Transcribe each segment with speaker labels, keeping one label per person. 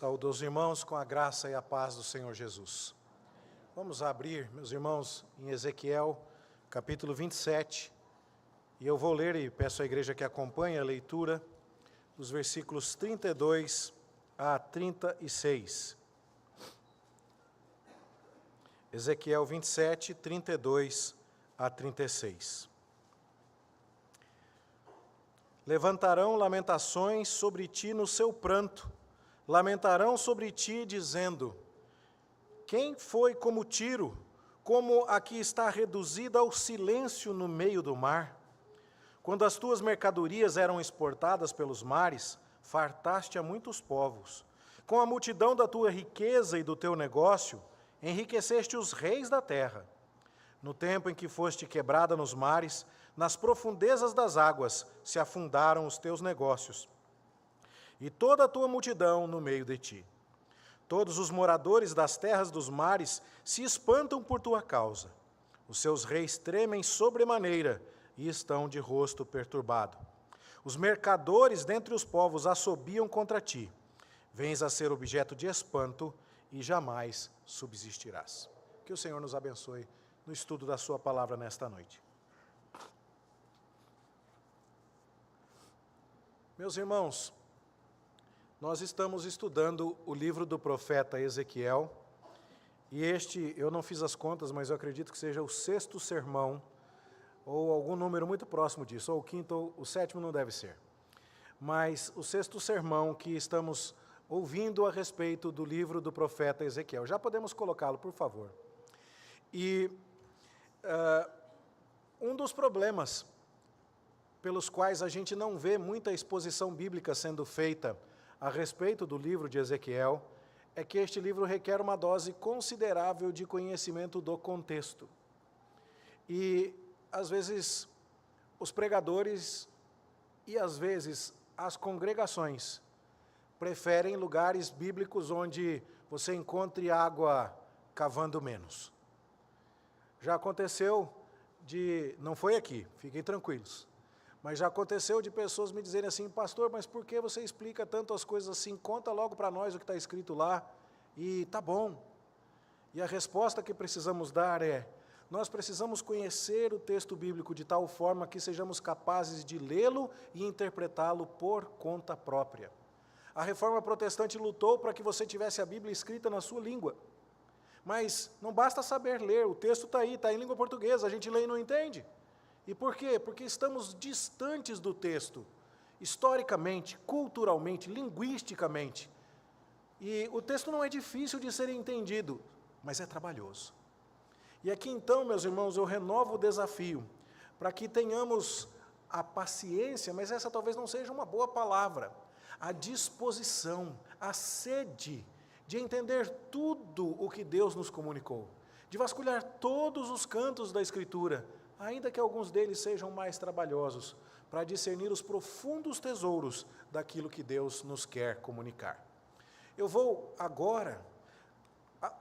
Speaker 1: Saúdo os irmãos com a graça e a paz do Senhor Jesus. Vamos abrir, meus irmãos, em Ezequiel, capítulo 27, e eu vou ler e peço à igreja que acompanhe a leitura dos versículos 32 a 36. Ezequiel 27, 32 a 36. Levantarão lamentações sobre ti no seu pranto, lamentarão sobre ti, dizendo: quem foi como Tiro, como a que está reduzida ao silêncio no meio do mar? Quando as tuas mercadorias eram exportadas pelos mares, fartaste a muitos povos. Com a multidão da tua riqueza e do teu negócio, enriqueceste os reis da terra. No tempo em que foste quebrada nos mares, nas profundezas das águas se afundaram os teus negócios, e toda a tua multidão no meio de ti. Todos os moradores das terras dos mares se espantam por tua causa. Os seus reis tremem sobremaneira e estão de rosto perturbado. Os mercadores dentre os povos assobiam contra ti. Vens a ser objeto de espanto e jamais subsistirás. Que o Senhor nos abençoe no estudo da sua palavra nesta noite. Meus irmãos, nós estamos estudando o livro do profeta Ezequiel, e eu não fiz as contas, mas eu acredito que seja o 6º sermão, ou algum número muito próximo disso, ou o 5º, ou o 7º não deve ser. Mas o 6º sermão que estamos ouvindo a respeito do livro do profeta Ezequiel. Já podemos colocá-lo, por favor. E um dos problemas pelos quais a gente não vê muita exposição bíblica sendo feita a respeito do livro de Ezequiel, é que este livro requer uma dose considerável de conhecimento do contexto. E, às vezes, os pregadores e, às vezes, as congregações preferem lugares bíblicos onde você encontre água cavando menos. Já aconteceu não foi aqui, fiquem tranquilos, mas já aconteceu de pessoas me dizerem assim: pastor, mas por que você explica tanto as coisas assim? Conta logo para nós o que está escrito lá, e tá bom. E a resposta que precisamos dar é: nós precisamos conhecer o texto bíblico de tal forma que sejamos capazes de lê-lo e interpretá-lo por conta própria. A Reforma Protestante lutou para que você tivesse a Bíblia escrita na sua língua. Mas não basta saber ler, o texto está aí, está em língua portuguesa, a gente lê e não entende. E por quê? Porque estamos distantes do texto, historicamente, culturalmente, linguisticamente. E o texto não é difícil de ser entendido, mas é trabalhoso. E aqui então, meus irmãos, eu renovo o desafio, para que tenhamos a paciência, mas essa talvez não seja uma boa palavra, a disposição, a sede de entender tudo o que Deus nos comunicou, de vasculhar todos os cantos da Escritura, ainda que alguns deles sejam mais trabalhosos, para discernir os profundos tesouros daquilo que Deus nos quer comunicar. Eu vou agora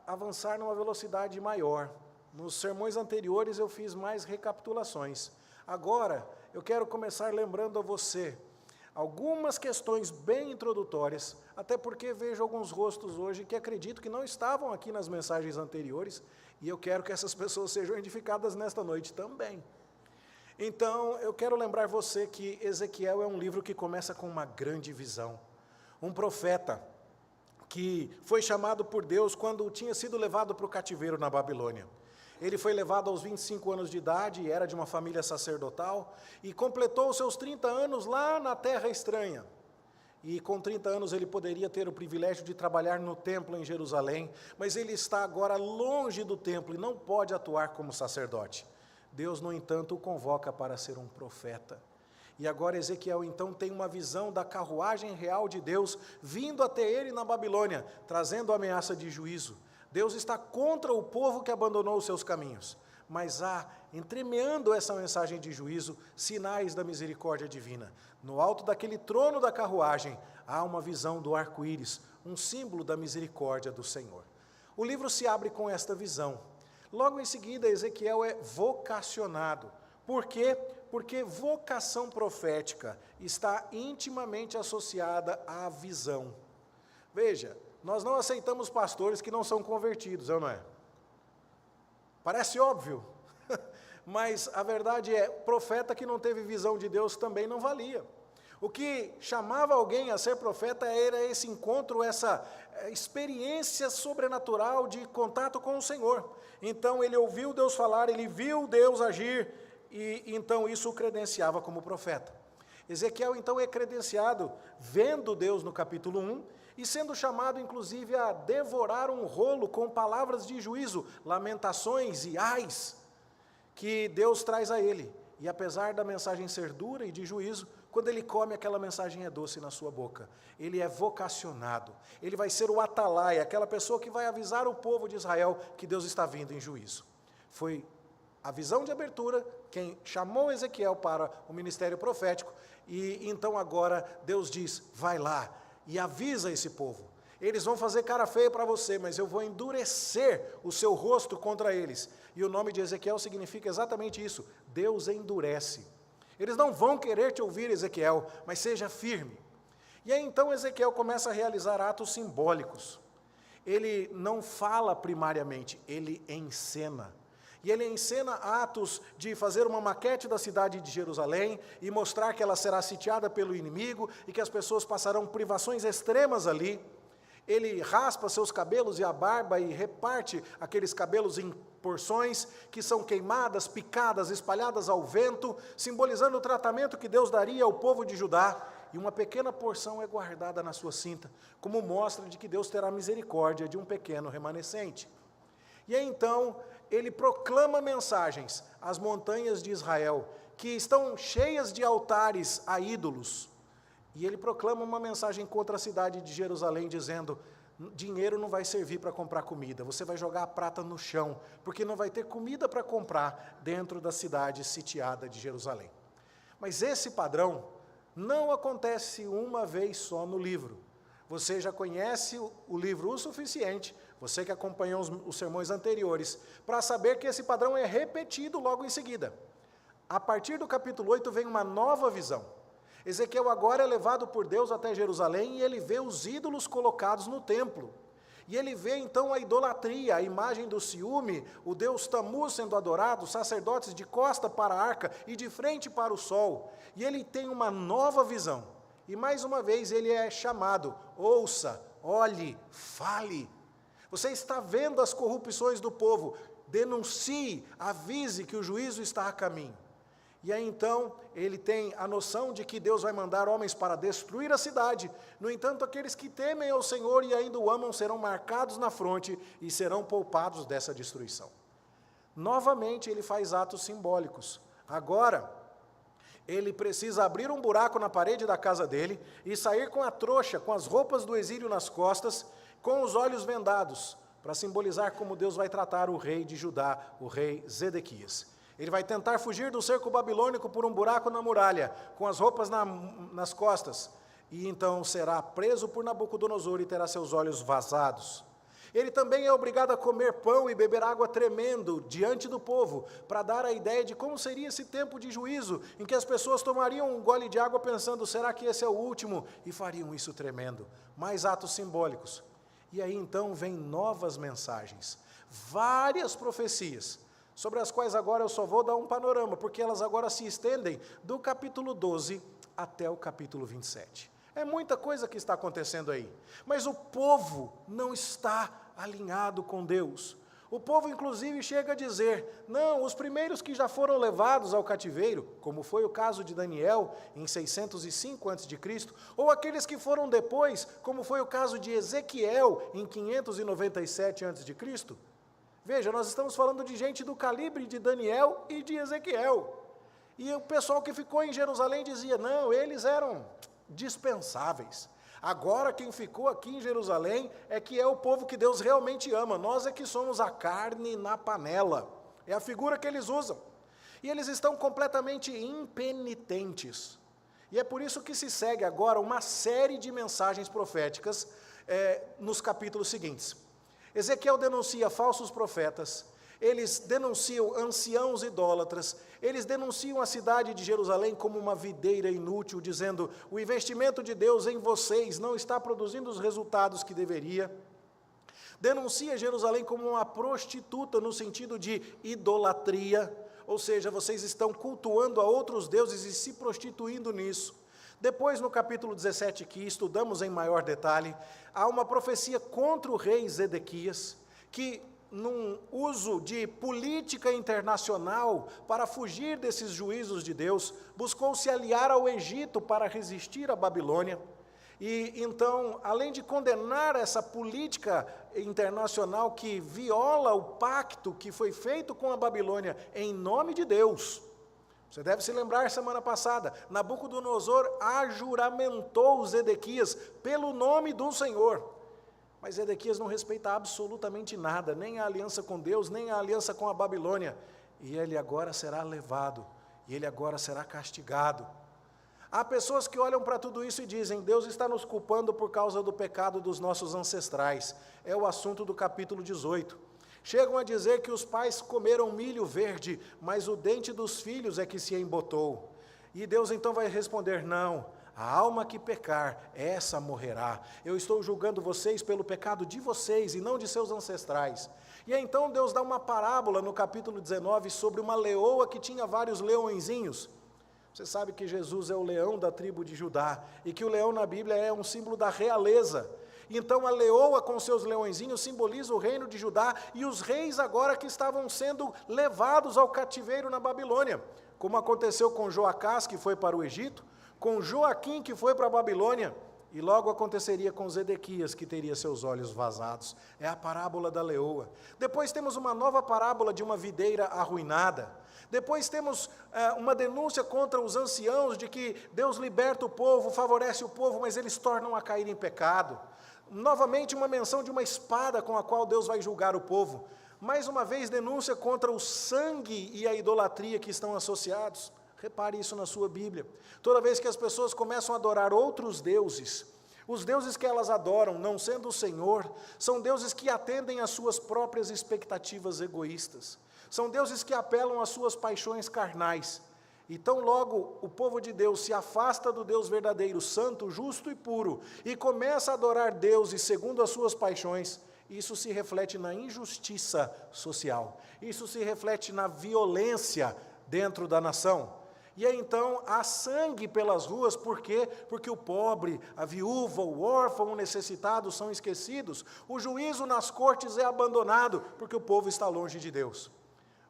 Speaker 1: avançar numa velocidade maior. Nos sermões anteriores eu fiz mais recapitulações. Agora eu quero começar lembrando a você algumas questões bem introdutórias, até porque vejo alguns rostos hoje que acredito que não estavam aqui nas mensagens anteriores, e eu quero que essas pessoas sejam edificadas nesta noite também. Então, eu quero lembrar você que Ezequiel é um livro que começa com uma grande visão. Um profeta que foi chamado por Deus quando tinha sido levado para o cativeiro na Babilônia. Ele foi levado aos 25 anos de idade, era de uma família sacerdotal, e completou os seus 30 anos lá na terra estranha. E com 30 anos ele poderia ter o privilégio de trabalhar no templo em Jerusalém, mas ele está agora longe do templo e não pode atuar como sacerdote. Deus, no entanto, o convoca para ser um profeta. E agora Ezequiel então tem uma visão da carruagem real de Deus vindo até ele na Babilônia, trazendo ameaça de juízo. Deus está contra o povo que abandonou os seus caminhos, mas há, entremeando essa mensagem de juízo, sinais da misericórdia divina. No alto daquele trono da carruagem, há uma visão do arco-íris, um símbolo da misericórdia do Senhor. O livro se abre com esta visão. Logo em seguida, Ezequiel é vocacionado. Por quê? Porque vocação profética está intimamente associada à visão. Veja, nós não aceitamos pastores que não são convertidos, não é? Parece óbvio, mas a verdade é, profeta que não teve visão de Deus também não valia. O que chamava alguém a ser profeta era esse encontro, essa experiência sobrenatural de contato com o Senhor. Então ele ouviu Deus falar, ele viu Deus agir, e então isso o credenciava como profeta. Ezequiel então é credenciado vendo Deus no capítulo 1 e sendo chamado inclusive a devorar um rolo com palavras de juízo, lamentações e ais, que Deus traz a ele. E apesar da mensagem ser dura e de juízo, quando ele come, aquela mensagem é doce na sua boca. Ele é vocacionado, ele vai ser o atalaia, aquela pessoa que vai avisar o povo de Israel que Deus está vindo em juízo. Foi a visão de abertura quem chamou Ezequiel para o ministério profético, e então agora Deus diz, vai lá e avisa esse povo. Eles vão fazer cara feia para você, mas eu vou endurecer o seu rosto contra eles. E o nome de Ezequiel significa exatamente isso, Deus endurece. Eles não vão querer te ouvir, Ezequiel, mas seja firme. E aí então Ezequiel começa a realizar atos simbólicos. Ele não fala primariamente, ele encena. E ele encena atos de fazer uma maquete da cidade de Jerusalém e mostrar que ela será sitiada pelo inimigo e que as pessoas passarão privações extremas ali. Ele raspa seus cabelos e a barba e reparte aqueles cabelos em porções que são queimadas, picadas, espalhadas ao vento, simbolizando o tratamento que Deus daria ao povo de Judá, e uma pequena porção é guardada na sua cinta, como mostra de que Deus terá misericórdia de um pequeno remanescente. E aí, então, ele proclama mensagens às montanhas de Israel, que estão cheias de altares a ídolos, e ele proclama uma mensagem contra a cidade de Jerusalém, dizendo, dinheiro não vai servir para comprar comida, você vai jogar a prata no chão, porque não vai ter comida para comprar dentro da cidade sitiada de Jerusalém. Mas esse padrão não acontece uma vez só no livro. Você já conhece o livro o suficiente, você que acompanhou os sermões anteriores, para saber que esse padrão é repetido logo em seguida. A partir do capítulo 8 vem uma nova visão. Ezequiel agora é levado por Deus até Jerusalém e ele vê os ídolos colocados no templo. E ele vê então a idolatria, a imagem do ciúme, o deus Tammuz sendo adorado, sacerdotes de costa para a arca e de frente para o sol. E ele tem uma nova visão. E mais uma vez ele é chamado, ouça, olhe, fale. Você está vendo as corrupções do povo, denuncie, avise que o juízo está a caminho. E aí então ele tem a noção de que Deus vai mandar homens para destruir a cidade. No entanto, aqueles que temem ao Senhor e ainda o amam serão marcados na fronte e serão poupados dessa destruição. Novamente ele faz atos simbólicos. Agora, ele precisa abrir um buraco na parede da casa dele e sair com a trouxa, com as roupas do exílio nas costas, com os olhos vendados, para simbolizar como Deus vai tratar o rei de Judá, o rei Zedequias. Ele vai tentar fugir do cerco babilônico por um buraco na muralha, com as roupas nas costas, e então será preso por Nabucodonosor e terá seus olhos vazados. Ele também é obrigado a comer pão e beber água tremendo diante do povo, para dar a ideia de como seria esse tempo de juízo, em que as pessoas tomariam um gole de água pensando, será que esse é o último? E fariam isso tremendo. Mais atos simbólicos. E aí então vem novas mensagens, várias profecias, sobre as quais agora eu só vou dar um panorama, porque elas agora se estendem do capítulo 12 até o capítulo 27. É muita coisa que está acontecendo aí, mas o povo não está alinhado com Deus. O povo, inclusive, chega a dizer, não, os primeiros que já foram levados ao cativeiro, como foi o caso de Daniel, em 605 a.C., ou aqueles que foram depois, como foi o caso de Ezequiel, em 597 a.C., veja, nós estamos falando de gente do calibre de Daniel e de Ezequiel. E o pessoal que ficou em Jerusalém dizia, não, eles eram dispensáveis. Agora quem ficou aqui em Jerusalém é que é o povo que Deus realmente ama. Nós é que somos a carne na panela. É a figura que eles usam. E eles estão completamente impenitentes. E é por isso que se segue agora uma série de mensagens proféticas nos capítulos seguintes. Ezequiel denuncia falsos profetas, eles denunciam anciãos idólatras, eles denunciam a cidade de Jerusalém como uma videira inútil, dizendo: o investimento de Deus em vocês não está produzindo os resultados que deveria. Denuncia Jerusalém como uma prostituta no sentido de idolatria, ou seja, vocês estão cultuando a outros deuses e se prostituindo nisso. Depois, no capítulo 17, que estudamos em maior detalhe, há uma profecia contra o rei Zedequias, que, num uso de política internacional para fugir desses juízos de Deus, buscou se aliar ao Egito para resistir à Babilônia. E então, além de condenar essa política internacional que viola o pacto que foi feito com a Babilônia em nome de Deus, você deve se lembrar, semana passada, Nabucodonosor ajuramentou Zedequias pelo nome do Senhor. Mas Zedequias não respeita absolutamente nada, nem a aliança com Deus, nem a aliança com a Babilônia. E ele agora será levado, e ele agora será castigado. Há pessoas que olham para tudo isso e dizem: Deus está nos culpando por causa do pecado dos nossos ancestrais. É o assunto do capítulo 18. Chegam a dizer que os pais comeram milho verde, mas o dente dos filhos é que se embotou. E Deus então vai responder: não, a alma que pecar, essa morrerá. Eu estou julgando vocês pelo pecado de vocês e não de seus ancestrais. E aí, então Deus dá uma parábola no capítulo 19 sobre uma leoa que tinha vários leõezinhos. Você sabe que Jesus é o leão da tribo de Judá e que o leão na Bíblia é um símbolo da realeza. Então a leoa com seus leõezinhos simboliza o reino de Judá e os reis agora que estavam sendo levados ao cativeiro na Babilônia, como aconteceu com Joacás, que foi para o Egito, com Joaquim, que foi para a Babilônia, e logo aconteceria com Zedequias, que teria seus olhos vazados. É a parábola da leoa. Depois temos uma nova parábola de uma videira arruinada. Depois temos uma denúncia contra os anciãos de que Deus liberta o povo, favorece o povo, mas eles tornam a cair em pecado. Novamente uma menção de uma espada com a qual Deus vai julgar o povo. Mais uma vez denúncia contra o sangue e a idolatria que estão associados. Repare isso na sua Bíblia. Toda vez que as pessoas começam a adorar outros deuses, os deuses que elas adoram, não sendo o Senhor, são deuses que atendem às suas próprias expectativas egoístas. São deuses que apelam às suas paixões carnais. E tão logo o povo de Deus se afasta do Deus verdadeiro, santo, justo e puro, e começa a adorar deuses segundo as suas paixões, isso se reflete na injustiça social. Isso se reflete na violência dentro da nação. E aí, então, há sangue pelas ruas, por quê? Porque o pobre, a viúva, o órfão, o necessitado são esquecidos. O juízo nas cortes é abandonado, porque o povo está longe de Deus.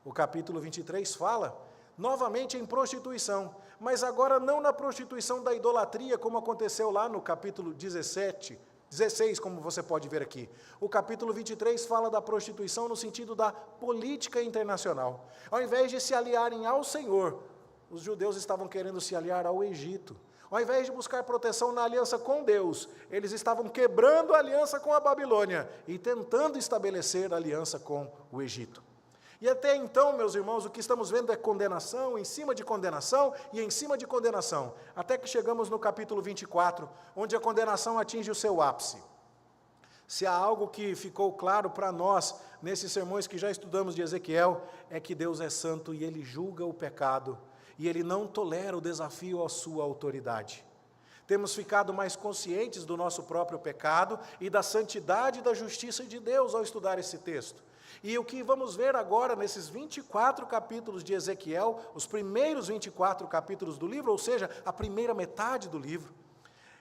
Speaker 1: O capítulo 23 fala, novamente, em prostituição, mas agora não na prostituição da idolatria, como aconteceu lá no capítulo 16, como você pode ver aqui. O capítulo 23 fala da prostituição no sentido da política internacional. Ao invés de se aliarem ao Senhor, os judeus estavam querendo se aliar ao Egito. Ao invés de buscar proteção na aliança com Deus, eles estavam quebrando a aliança com a Babilônia e tentando estabelecer a aliança com o Egito. E até então, meus irmãos, o que estamos vendo é condenação em cima de condenação e em cima de condenação, até que chegamos no capítulo 24, onde a condenação atinge o seu ápice. Se há algo que ficou claro para nós, nesses sermões que já estudamos de Ezequiel, é que Deus é santo e Ele julga o pecado, e Ele não tolera o desafio à sua autoridade. Temos ficado mais conscientes do nosso próprio pecado e da santidade e da justiça de Deus ao estudar esse texto. E o que vamos ver agora nesses 24 capítulos de Ezequiel, os primeiros 24 capítulos do livro, ou seja, a primeira metade do livro,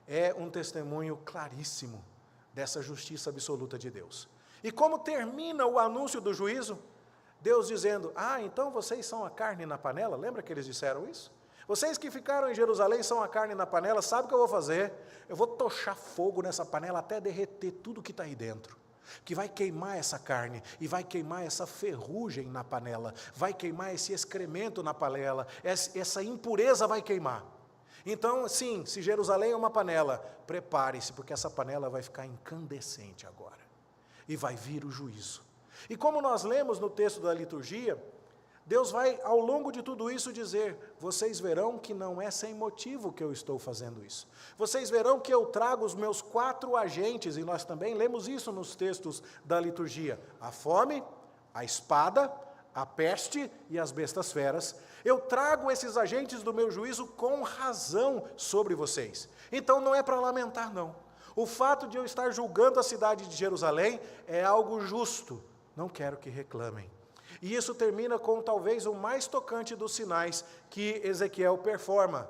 Speaker 1: é um testemunho claríssimo dessa justiça absoluta de Deus. E como termina o anúncio do juízo? Deus dizendo: então vocês são a carne na panela? Lembra que eles disseram isso? Vocês que ficaram em Jerusalém são a carne na panela, sabe o que eu vou fazer? Eu vou tochar fogo nessa panela até derreter tudo que está aí dentro. Que vai queimar essa carne, e vai queimar essa ferrugem na panela, vai queimar esse excremento na panela, essa impureza vai queimar. Então, sim, se Jerusalém é uma panela, prepare-se, porque essa panela vai ficar incandescente agora, e vai vir o juízo. E como nós lemos no texto da liturgia, Deus vai, ao longo de tudo isso, dizer: vocês verão que não é sem motivo que eu estou fazendo isso. Vocês verão que eu trago os meus 4 agentes, e nós também lemos isso nos textos da liturgia: a fome, a espada, a peste e as bestas feras. Eu trago esses agentes do meu juízo com razão sobre vocês. Então não é para lamentar, não. O fato de eu estar julgando a cidade de Jerusalém é algo justo. Não quero que reclamem. E isso termina com talvez o mais tocante dos sinais que Ezequiel performa.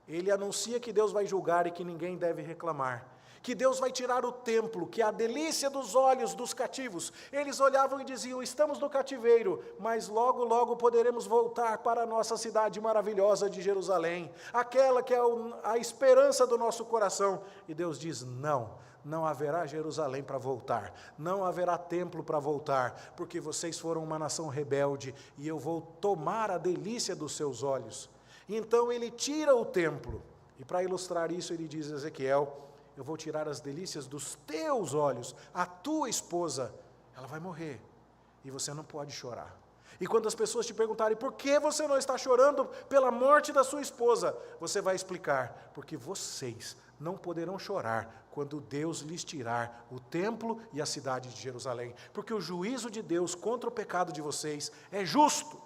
Speaker 1: Ele anuncia que Deus vai julgar e que ninguém deve reclamar. Que Deus vai tirar o templo, que é a delícia dos olhos dos cativos. Eles olhavam e diziam, estamos no cativeiro, mas logo, logo poderemos voltar para a nossa cidade maravilhosa de Jerusalém, aquela que é a esperança do nosso coração. E Deus diz, não haverá Jerusalém para voltar, não haverá templo para voltar, porque vocês foram uma nação rebelde, e eu vou tomar a delícia dos seus olhos. Então ele tira o templo, e para ilustrar isso ele diz a Ezequiel, eu vou tirar as delícias dos teus olhos, a tua esposa, ela vai morrer, e você não pode chorar. E quando as pessoas te perguntarem, por que você não está chorando pela morte da sua esposa? Você vai explicar, porque vocês não poderão chorar quando Deus lhes tirar o templo e a cidade de Jerusalém, porque o juízo de Deus contra o pecado de vocês é justo.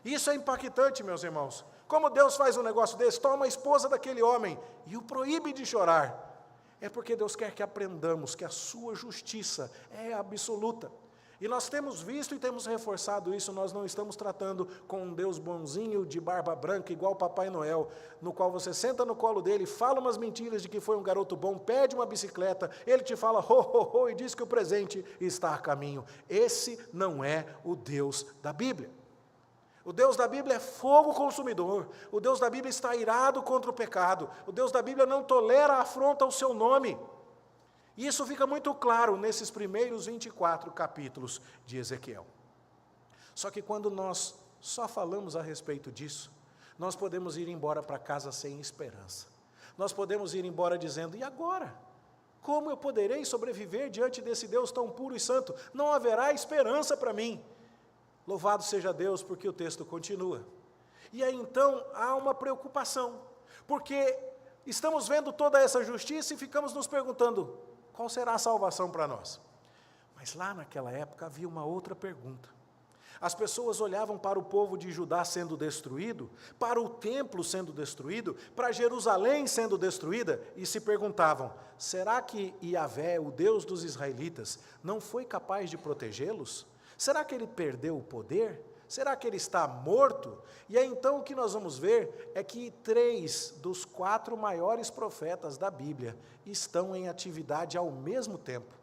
Speaker 1: Isso é impactante, meus irmãos. Como Deus faz um negócio desse? Toma a esposa daquele homem e o proíbe de chorar. É porque Deus quer que aprendamos que a sua justiça é absoluta. E nós temos visto e temos reforçado isso, nós não estamos tratando com um Deus bonzinho de barba branca, igual Papai Noel, no qual você senta no colo dele, fala umas mentiras de que foi um garoto bom, pede uma bicicleta, ele te fala ho, ho, ho, e diz que o presente está a caminho. Esse não é o Deus da Bíblia. O Deus da Bíblia é fogo consumidor. O Deus da Bíblia está irado contra o pecado. O Deus da Bíblia não tolera a afronta ao seu nome. E isso fica muito claro nesses primeiros 24 capítulos de Ezequiel. Só que quando nós só falamos a respeito disso, nós podemos ir embora para casa sem esperança. Nós podemos ir embora dizendo, e agora? Como eu poderei sobreviver diante desse Deus tão puro e santo? Não haverá esperança para mim. Louvado seja Deus, porque o texto continua. E aí então há uma preocupação, porque estamos vendo toda essa justiça e ficamos nos perguntando, qual será a salvação para nós? Mas lá naquela época havia uma outra pergunta. As pessoas olhavam para o povo de Judá sendo destruído, para o templo sendo destruído, para Jerusalém sendo destruída, e se perguntavam, será que Yahvé, o Deus dos israelitas, não foi capaz de protegê-los? Será que ele perdeu o poder? Será que ele está morto? E aí então o que nós vamos ver é que 3 dos 4 maiores profetas da Bíblia estão em atividade ao mesmo tempo.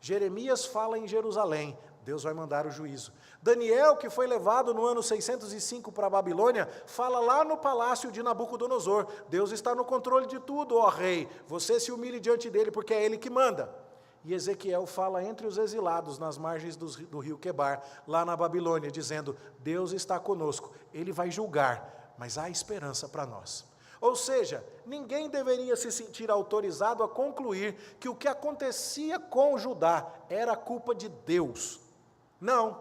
Speaker 1: Jeremias fala em Jerusalém, Deus vai mandar o juízo. Daniel, que foi levado no ano 605 para a Babilônia, fala lá no palácio de Nabucodonosor, Deus está no controle de tudo, ó rei, você se humilhe diante dele porque é ele que manda. E Ezequiel fala entre os exilados, nas margens do rio Quebar, lá na Babilônia, dizendo, Deus está conosco, Ele vai julgar, mas há esperança para nós. Ou seja, ninguém deveria se sentir autorizado a concluir que o que acontecia com Judá era culpa de Deus. Não,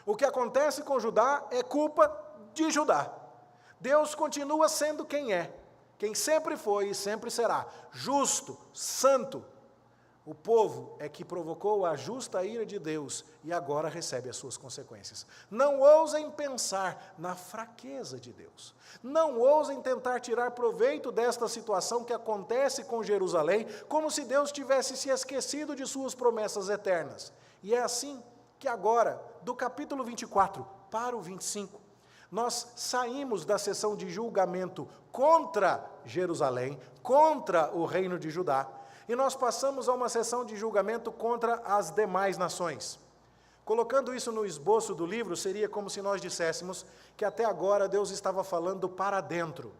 Speaker 1: o que acontece com Judá é culpa de Judá. Deus continua sendo quem sempre foi e sempre será, justo, santo. O povo é que provocou a justa ira de Deus e agora recebe as suas consequências. Não ousem pensar na fraqueza de Deus. Não ousem tentar tirar proveito desta situação que acontece com Jerusalém, como se Deus tivesse se esquecido de suas promessas eternas. E é assim que agora, do capítulo 24 para o 25, nós saímos da sessão de julgamento contra Jerusalém, contra o reino de Judá, e nós passamos a uma sessão de julgamento contra as demais nações. Colocando isso no esboço do livro, seria como se nós disséssemos que até agora Deus estava falando para dentro.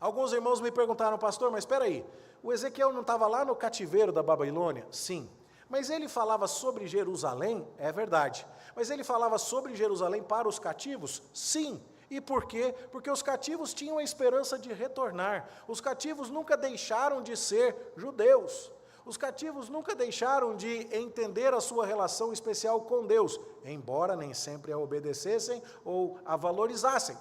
Speaker 1: Alguns irmãos me perguntaram, pastor, mas espera aí, o Ezequiel não estava lá no cativeiro da Babilônia? Sim. Mas ele falava sobre Jerusalém? É verdade. Mas ele falava sobre Jerusalém para os cativos? Sim. E por quê? Porque os cativos tinham a esperança de retornar. Os cativos nunca deixaram de ser judeus. Os cativos nunca deixaram de entender a sua relação especial com Deus, embora nem sempre a obedecessem ou a valorizassem.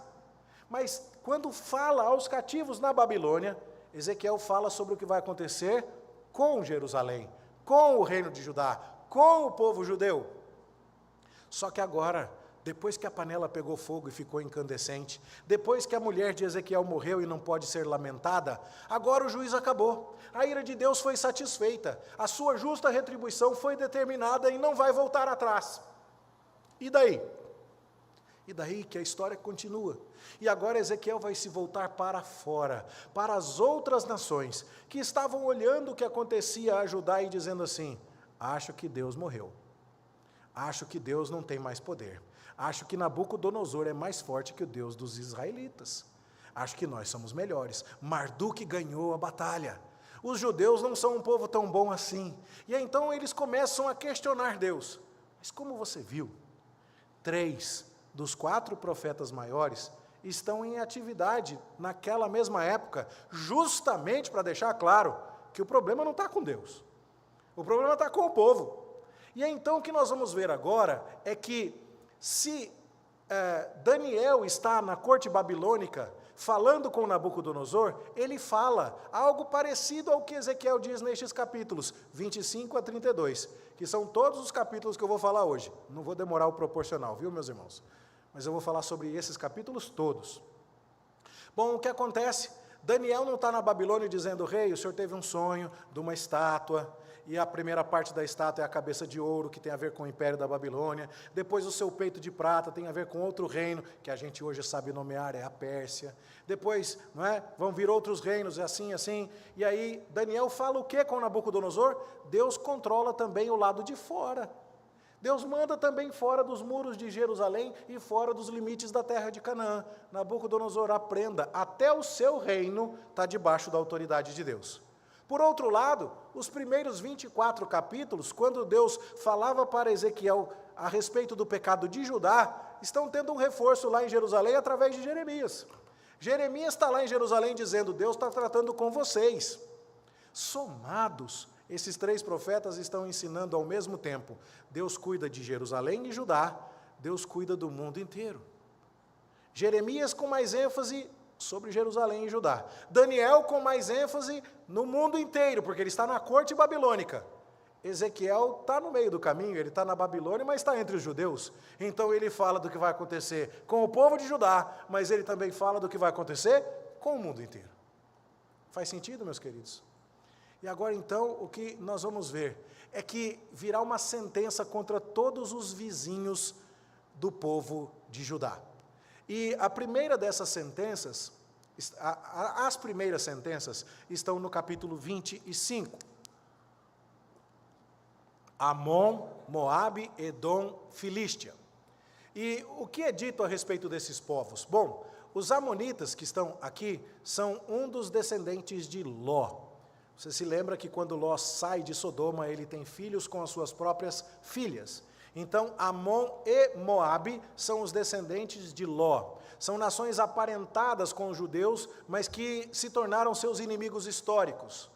Speaker 1: Mas quando fala aos cativos na Babilônia, Ezequiel fala sobre o que vai acontecer com Jerusalém, com o reino de Judá, com o povo judeu. Só que agora, depois que a panela pegou fogo e ficou incandescente, depois que a mulher de Ezequiel morreu e não pode ser lamentada, agora o juízo acabou. A ira de Deus foi satisfeita, a sua justa retribuição foi determinada e não vai voltar atrás. E daí? E daí que a história continua. E agora Ezequiel vai se voltar para fora, para as outras nações, que estavam olhando o que acontecia a Judá e dizendo assim: acho que Deus morreu. Acho que Deus não tem mais poder. Acho que Nabucodonosor é mais forte que o Deus dos israelitas. Acho que nós somos melhores. Marduk ganhou a batalha. Os judeus não são um povo tão bom assim. E então eles começam a questionar Deus. Mas como você viu, 3 dos 4 profetas maiores estão em atividade naquela mesma época, justamente para deixar claro que o problema não está com Deus. O problema está com o povo. E então o que nós vamos ver agora é que se Daniel está na corte babilônica falando com Nabucodonosor, ele fala algo parecido ao que Ezequiel diz nestes capítulos 25 a 32, que são todos os capítulos que eu vou falar hoje. Não vou demorar o proporcional, viu, meus irmãos? Mas eu vou falar sobre esses capítulos todos. Bom, o que acontece? Daniel não está na Babilônia dizendo: rei, o senhor teve um sonho de uma estátua, e a primeira parte da estátua é a cabeça de ouro, que tem a ver com o império da Babilônia. Depois o seu peito de prata tem a ver com outro reino, que a gente hoje sabe nomear, é a Pérsia. Depois, não é, vão vir outros reinos, assim, assim. E aí Daniel fala o que com Nabucodonosor? Deus controla também o lado de fora. Deus manda também fora dos muros de Jerusalém e fora dos limites da terra de Canaã. Nabucodonosor, aprenda, até o seu reino está debaixo da autoridade de Deus. Por outro lado, os primeiros 24 capítulos, quando Deus falava para Ezequiel a respeito do pecado de Judá, estão tendo um reforço lá em Jerusalém através de Jeremias. Jeremias está lá em Jerusalém dizendo: Deus está tratando com vocês. Somados, esses 3 profetas estão ensinando ao mesmo tempo: Deus cuida de Jerusalém e Judá, Deus cuida do mundo inteiro. Jeremias com mais ênfase sobre Jerusalém e Judá. Daniel com mais ênfase no mundo inteiro, porque ele está na corte babilônica. Ezequiel está no meio do caminho, ele está na Babilônia, mas está entre os judeus. Então ele fala do que vai acontecer com o povo de Judá, mas ele também fala do que vai acontecer com o mundo inteiro. Faz sentido, meus queridos? E agora então, o que nós vamos ver é que virá uma sentença contra todos os vizinhos do povo de Judá. E a primeira dessas sentenças, as primeiras sentenças estão no capítulo 25. Amon, Moabe, Edom, Filístia. E o que é dito a respeito desses povos? Bom, os amonitas que estão aqui são um dos descendentes de Ló. Você se lembra que quando Ló sai de Sodoma, ele tem filhos com as suas próprias filhas. Então, Amon e Moabe são os descendentes de Ló. São nações aparentadas com os judeus, mas que se tornaram seus inimigos históricos.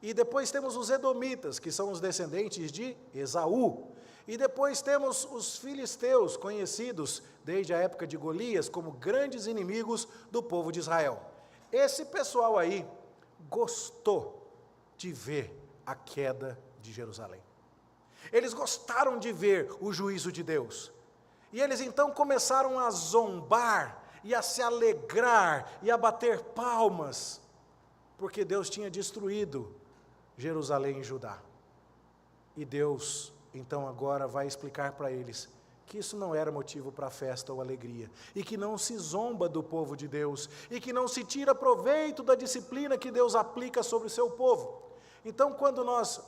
Speaker 1: E depois temos os edomitas, que são os descendentes de Esaú. E depois temos os filisteus, conhecidos desde a época de Golias como grandes inimigos do povo de Israel. Esse pessoal aí gostou de ver a queda de Jerusalém. Eles gostaram de ver o juízo de Deus. E eles então começaram a zombar e a se alegrar e a bater palmas, porque Deus tinha destruído Jerusalém e Judá. E Deus, então, agora vai explicar para eles que isso não era motivo para festa ou alegria, e que não se zomba do povo de Deus, e que não se tira proveito da disciplina que Deus aplica sobre o seu povo. Então, quando nós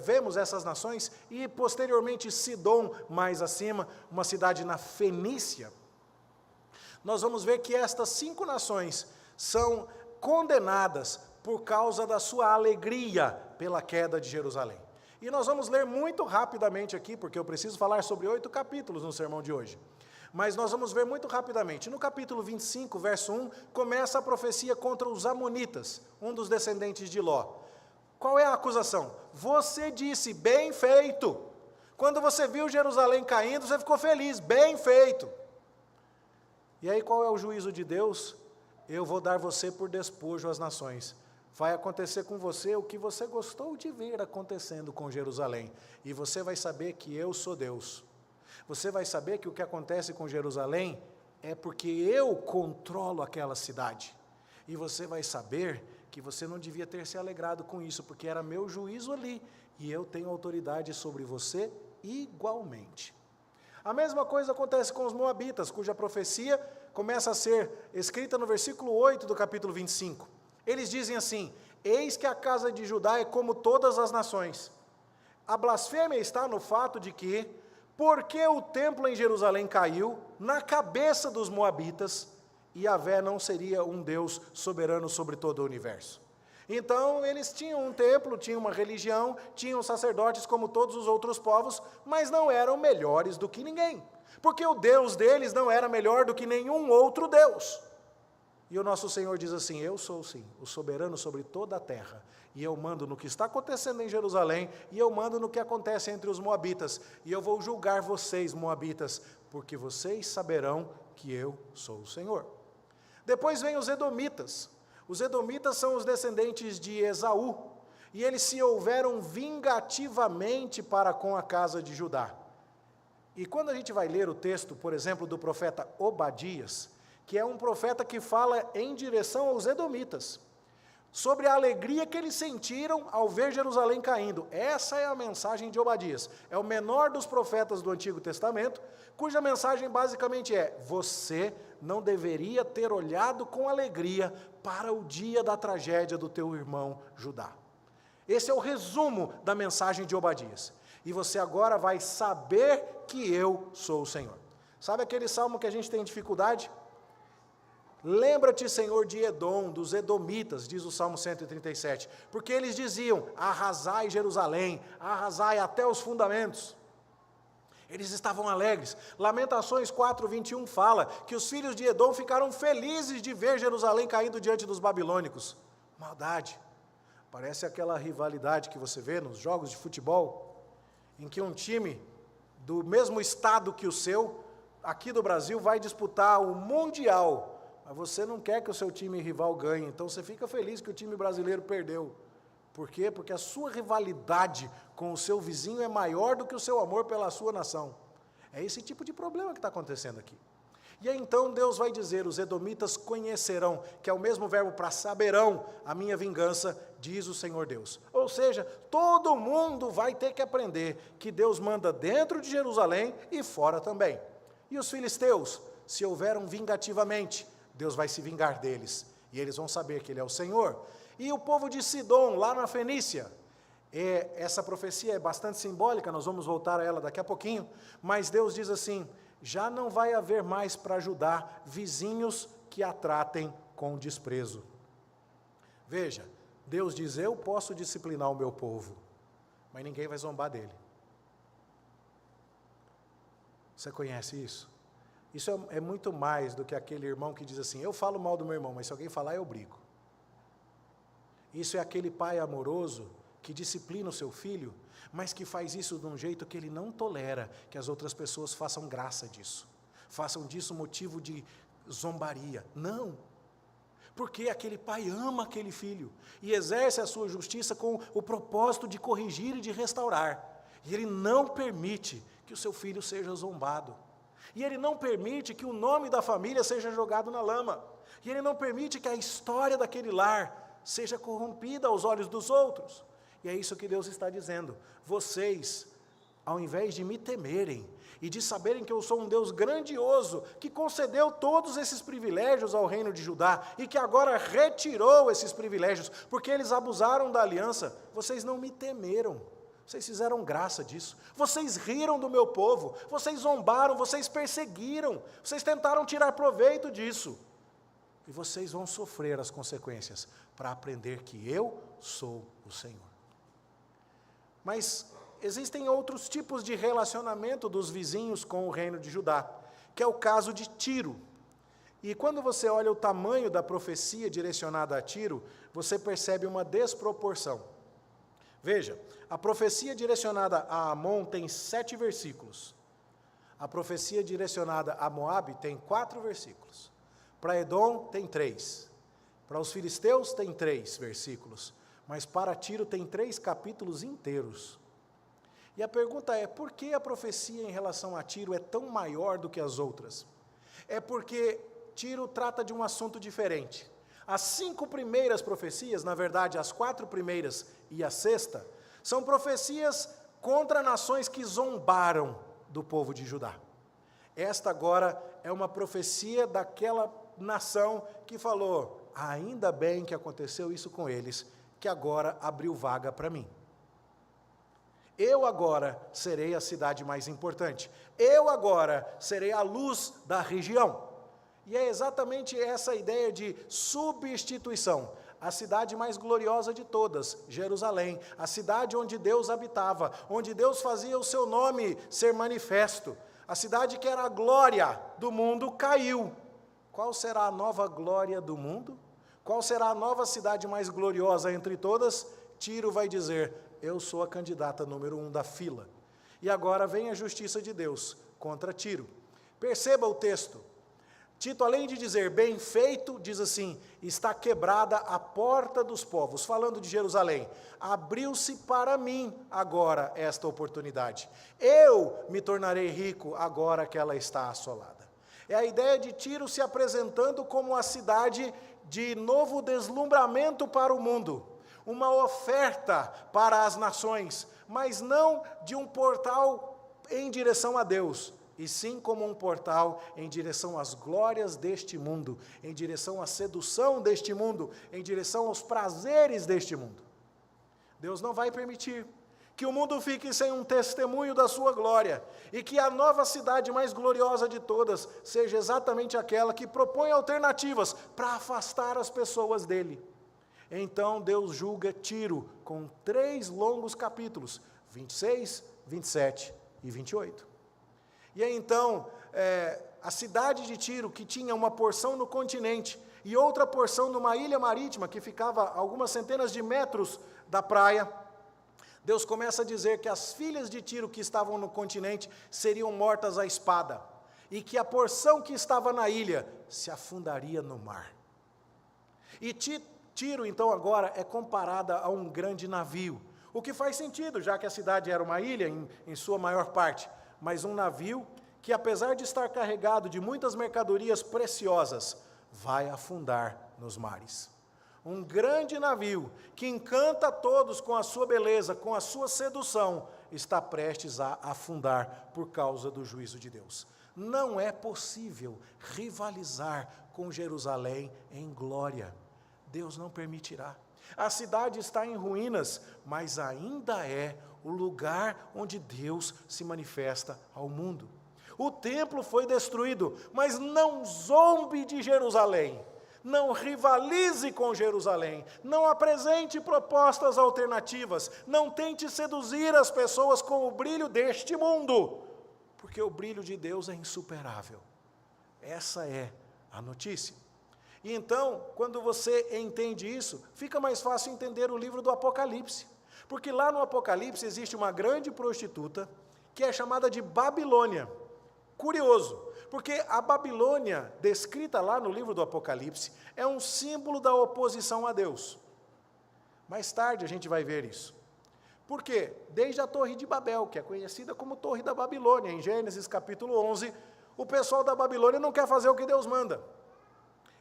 Speaker 1: vemos essas nações, e posteriormente Sidom, mais acima, uma cidade na Fenícia, nós vamos ver que estas 5 nações são condenadas por causa da sua alegria pela queda de Jerusalém. E nós vamos ler muito rapidamente aqui, porque eu preciso falar sobre 8 capítulos no sermão de hoje. Mas nós vamos ver muito rapidamente. No capítulo 25, verso 1, começa a profecia contra os amonitas, um dos descendentes de Ló. Qual é a acusação? Você disse, bem feito. Quando você viu Jerusalém caindo, você ficou feliz, bem feito. E aí qual é o juízo de Deus? Eu vou dar você por despojo às nações. Vai acontecer com você o que você gostou de ver acontecendo com Jerusalém. E você vai saber que eu sou Deus. Você vai saber que o que acontece com Jerusalém é porque eu controlo aquela cidade. E você vai saber que você não devia ter se alegrado com isso, porque era meu juízo ali, e eu tenho autoridade sobre você igualmente. A mesma coisa acontece com os moabitas, cuja profecia começa a ser escrita no versículo 8 do capítulo 25. Eles dizem assim: eis que a casa de Judá é como todas as nações. A blasfêmia está no fato de que, porque o templo em Jerusalém caiu, na cabeça dos moabitas, Yahvé não seria um Deus soberano sobre todo o universo. Então, eles tinham um templo, tinham uma religião, tinham sacerdotes como todos os outros povos, mas não eram melhores do que ninguém, porque o Deus deles não era melhor do que nenhum outro Deus. E o nosso Senhor diz assim: eu sou sim, o soberano sobre toda a terra, e eu mando no que está acontecendo em Jerusalém, e eu mando no que acontece entre os moabitas, e eu vou julgar vocês, moabitas, porque vocês saberão que eu sou o Senhor. Depois vem os edomitas. Os edomitas são os descendentes de Esaú, e eles se houveram vingativamente para com a casa de Judá. E quando a gente vai ler o texto, por exemplo, do profeta Obadias, que é um profeta que fala em direção aos edomitas, sobre a alegria que eles sentiram ao ver Jerusalém caindo. Essa é a mensagem de Obadias. É o menor dos profetas do Antigo Testamento, cuja mensagem basicamente é: você não deveria ter olhado com alegria para o dia da tragédia do teu irmão Judá. Esse é o resumo da mensagem de Obadias. E você agora vai saber que eu sou o Senhor. Sabe aquele salmo que a gente tem dificuldade? Lembra-te, Senhor, de Edom, dos edomitas, diz o Salmo 137, porque eles diziam: arrasai Jerusalém, arrasai até os fundamentos. Eles estavam alegres. Lamentações 4:21 fala que os filhos de Edom ficaram felizes de ver Jerusalém caindo diante dos babilônicos. Maldade. Parece aquela rivalidade que você vê nos jogos de futebol, em que um time do mesmo estado que o seu, aqui do Brasil, vai disputar o Mundial. Mas você não quer que o seu time rival ganhe, então você fica feliz que o time brasileiro perdeu. Por quê? Porque a sua rivalidade com o seu vizinho é maior do que o seu amor pela sua nação. É esse tipo de problema que está acontecendo aqui. E aí então Deus vai dizer: os edomitas conhecerão, que é o mesmo verbo para saberão, a minha vingança, diz o Senhor Deus. Ou seja, todo mundo vai ter que aprender que Deus manda dentro de Jerusalém e fora também. E os filisteus se houveram vingativamente, Deus vai se vingar deles, e eles vão saber que Ele é o Senhor. E o povo de Sidom, lá na Fenícia, essa profecia é bastante simbólica, nós vamos voltar a ela daqui a pouquinho, mas Deus diz assim: já não vai haver mais para Judá vizinhos que a tratem com desprezo. Veja, Deus diz: eu posso disciplinar o meu povo, mas ninguém vai zombar dele. Você conhece isso? Isso é muito mais do que aquele irmão que diz assim: eu falo mal do meu irmão, mas se alguém falar, eu brigo. Isso é aquele pai amoroso que disciplina o seu filho, mas que faz isso de um jeito que ele não tolera que as outras pessoas façam graça disso, façam disso motivo de zombaria. Não, porque aquele pai ama aquele filho e exerce a sua justiça com o propósito de corrigir e de restaurar, e ele não permite que o seu filho seja zombado. E ele não permite que o nome da família seja jogado na lama. E ele não permite que a história daquele lar seja corrompida aos olhos dos outros. E é isso que Deus está dizendo. Vocês, ao invés de me temerem e de saberem que eu sou um Deus grandioso, que concedeu todos esses privilégios ao reino de Judá e que agora retirou esses privilégios, porque eles abusaram da aliança, vocês não me temeram. Vocês fizeram graça disso, vocês riram do meu povo, vocês zombaram, vocês perseguiram, vocês tentaram tirar proveito disso. E vocês vão sofrer as consequências para aprender que eu sou o Senhor. Mas existem outros tipos de relacionamento dos vizinhos com o reino de Judá, que é o caso de Tiro. E quando você olha o tamanho da profecia direcionada a Tiro, você percebe uma desproporção. Veja, a profecia direcionada a Amon tem 7 versículos. A profecia direcionada a Moabe tem 4 versículos. Para Edom tem 3. Para os filisteus tem 3 versículos. Mas para Tiro tem 3 capítulos inteiros. E a pergunta é, por que a profecia em relação a Tiro é tão maior do que as outras? É porque Tiro trata de um assunto diferente. As 5 primeiras profecias, na verdade, as 4 primeiras e a sexta, são profecias contra nações que zombaram do povo de Judá. Esta agora é uma profecia daquela nação que falou, ainda bem que aconteceu isso com eles, que agora abriu vaga para mim. Eu agora serei a cidade mais importante. Eu agora serei a luz da região. E é exatamente essa ideia de substituição. A cidade mais gloriosa de todas, Jerusalém, a cidade onde Deus habitava, onde Deus fazia o seu nome ser manifesto, a cidade que era a glória do mundo, caiu. Qual será a nova glória do mundo? Qual será a nova cidade mais gloriosa entre todas? Tiro vai dizer, eu sou a candidata número 1 da fila. E agora vem a justiça de Deus contra Tiro. Perceba o texto. Tito, além de dizer bem feito, diz assim, está quebrada a porta dos povos, falando de Jerusalém. Abriu-se para mim agora esta oportunidade. Eu me tornarei rico agora que ela está assolada. É a ideia de Tiro se apresentando como a cidade de novo deslumbramento para o mundo. Uma oferta para as nações, mas não de um portal em direção a Deus, e sim como um portal em direção às glórias deste mundo, em direção à sedução deste mundo, em direção aos prazeres deste mundo. Deus não vai permitir que o mundo fique sem um testemunho da sua glória, e que a nova cidade mais gloriosa de todas seja exatamente aquela que propõe alternativas para afastar as pessoas dele. Então Deus julga Tiro com 3 longos capítulos, 26, 27 e 28. E aí então, a cidade de Tiro, que tinha uma porção no continente e outra porção numa ilha marítima, que ficava a algumas centenas de metros da praia, Deus começa a dizer que as filhas de Tiro que estavam no continente seriam mortas à espada, e que a porção que estava na ilha se afundaria no mar. E Tiro, então, agora é comparada a um grande navio, o que faz sentido, já que a cidade era uma ilha, em sua maior parte, mas um navio que, apesar de estar carregado de muitas mercadorias preciosas, vai afundar nos mares. Um grande navio que encanta todos com a sua beleza, com a sua sedução, está prestes a afundar por causa do juízo de Deus. Não é possível rivalizar com Jerusalém em glória. Deus não permitirá. A cidade está em ruínas, mas ainda é o lugar onde Deus se manifesta ao mundo. O templo foi destruído, mas não zombe de Jerusalém. Não rivalize com Jerusalém. Não apresente propostas alternativas. Não tente seduzir as pessoas com o brilho deste mundo, porque o brilho de Deus é insuperável. Essa é a notícia. E então, quando você entende isso, fica mais fácil entender o livro do Apocalipse. Porque lá no Apocalipse existe uma grande prostituta que é chamada de Babilônia. Curioso, porque a Babilônia, descrita lá no livro do Apocalipse, é um símbolo da oposição a Deus. Mais tarde a gente vai ver isso. Por quê? Desde a Torre de Babel, que é conhecida como Torre da Babilônia, em Gênesis capítulo 11, o pessoal da Babilônia não quer fazer o que Deus manda.